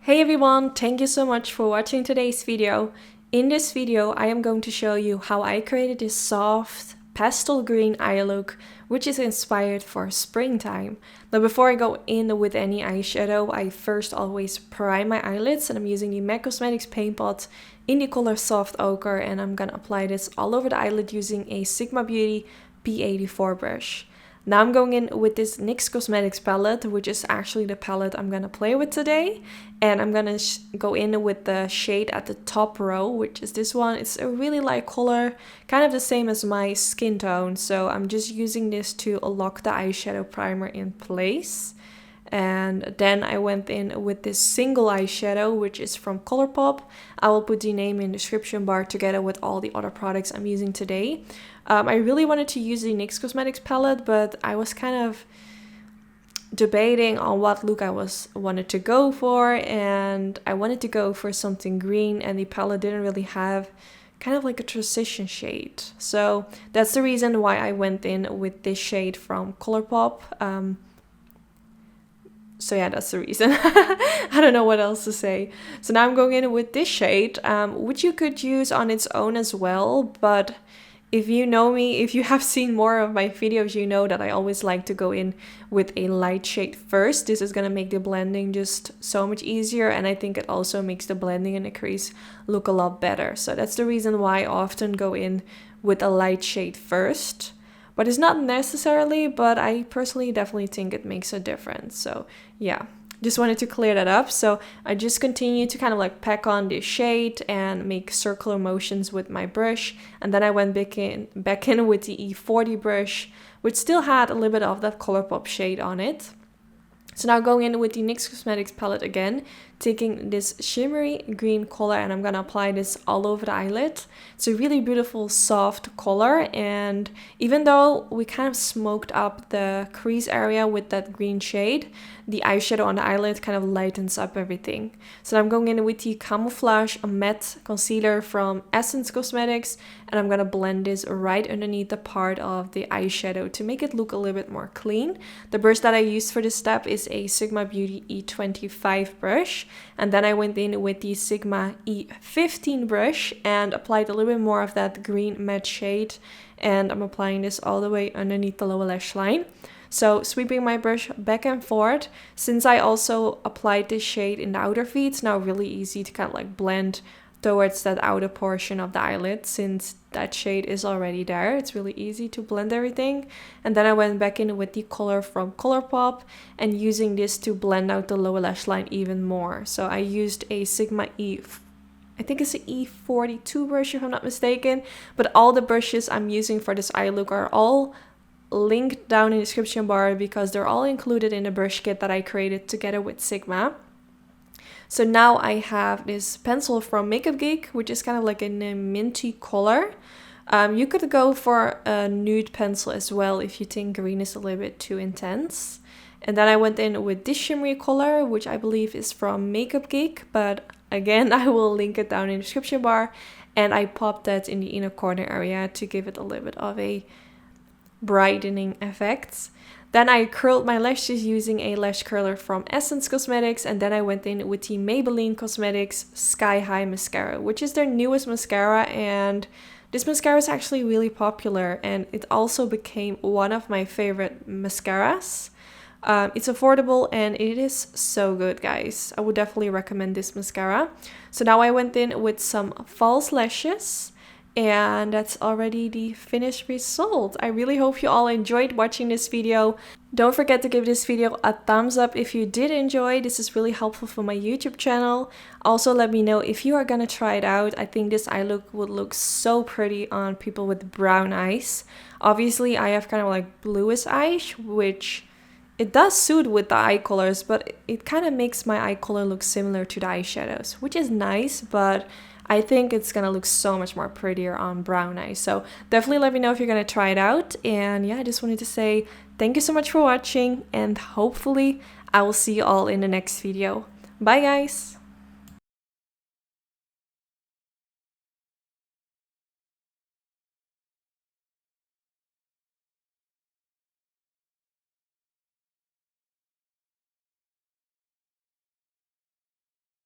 Hey everyone, thank you so much for watching today's video. In this video, I am going to show you how I created this soft pastel green eye look, which is inspired for springtime. Now before I go in with any eyeshadow, I first always prime my eyelids, and I'm using the MAC Cosmetics paint pot in the color Soft Ochre, and I'm gonna apply this all over the eyelid using a Sigma Beauty P84 brush. Now I'm going in with this NYX Cosmetics palette, which is actually the palette I'm going to play with today. And I'm going to go in with the shade at the top row, which is this one. It's a really light color, kind of the same as my skin tone. So I'm just using this to lock the eyeshadow primer in place. And then I went in with this single eyeshadow, which is from Colourpop. I will put the name in the description bar together with all the other products I'm using today. I really wanted to use the NYX Cosmetics palette, but I was kind of debating on what look I wanted to go for, and I wanted to go for something green, and the palette didn't really have kind of like a transition shade. So that's the reason why I went in with this shade from Colourpop. So yeah, that's the reason. I don't know what else to say. So now I'm going in with this shade, which you could use on its own as well. But if you know me, if you have seen more of my videos, you know that I always like to go in with a light shade first. This is going to make the blending just so much easier. And I think it also makes the blending in the crease look a lot better. So that's the reason why I often go in with a light shade first. But it's not necessarily, but I personally definitely think it makes a difference. So yeah, just wanted to clear that up. So I just continue to kind of like pack on this shade and make circular motions with my brush. And then I went back in with the E40 brush, which still had a little bit of that Colourpop shade on it. So now going in with the NYX Cosmetics palette again, taking this shimmery green color, and I'm going to apply this all over the eyelid. It's a really beautiful soft color, and even though we kind of smoked up the crease area with that green shade, the eyeshadow on the eyelid kind of lightens up everything. So I'm going in with the Camouflage Matte Concealer from Essence Cosmetics, and I'm going to blend this right underneath the part of the eyeshadow to make it look a little bit more clean. The brush that I used for this step is a Sigma Beauty E25 brush, and then I went in with the Sigma E15 brush and applied a little bit more of that green matte shade, and I'm applying this all the way underneath the lower lash line. So sweeping my brush back and forth. Since I also applied this shade in the outer V, it's now really easy to kind of like blend towards that outer portion of the eyelid. Since that shade is already there, it's really easy to blend everything. And then I went back in with the color from Colourpop and using this to blend out the lower lash line even more. So I used a Sigma I think it's an E42 brush if I'm not mistaken. But all the brushes I'm using for this eye look are all linked down in the description bar because they're all included in the brush kit that I created together with Sigma. So now I have this pencil from Makeupgeek, which is kind of like in a minty color. You could go for a nude pencil as well if you think green is a little bit too intense. And then I went in with this shimmery color, which I believe is from Makeupgeek, but again, I will link it down in the description bar. And I popped that in the inner corner area to give it a little bit of a brightening effect. Then I curled my lashes using a lash curler from Essence Cosmetics, and then I went in with the Maybelline Cosmetics Sky High Mascara, which is their newest mascara, and this mascara is actually really popular, and it also became one of my favorite mascaras. It's affordable and it is so good, guys. I would definitely recommend this mascara. So now I went in with some false lashes, and that's already the finished result. I really hope you all enjoyed watching this video. Don't forget to give this video a thumbs up if you did enjoy. This is really helpful for my YouTube channel. Also, let me know if you are gonna try it out. I think this eye look would look so pretty on people with brown eyes. Obviously, I have kind of like bluish eyes, which it does suit with the eye colors, but it kind of makes my eye color look similar to the eyeshadows, which is nice, but I think it's gonna look so much more prettier on brown eyes. So definitely let me know if you're gonna try it out. And yeah, I just wanted to say thank you so much for watching, and hopefully I will see you all in the next video. Bye guys!